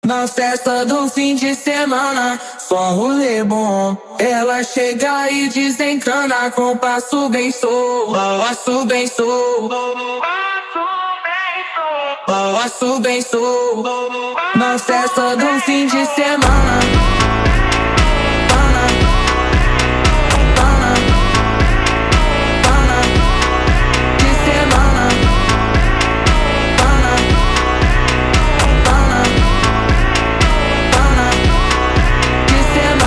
Na festa do fim de semana, só rolê bom. Ela chega e desencana com passo bem solto, passo bem solto, passo bem solto. Na festa do fim de semana.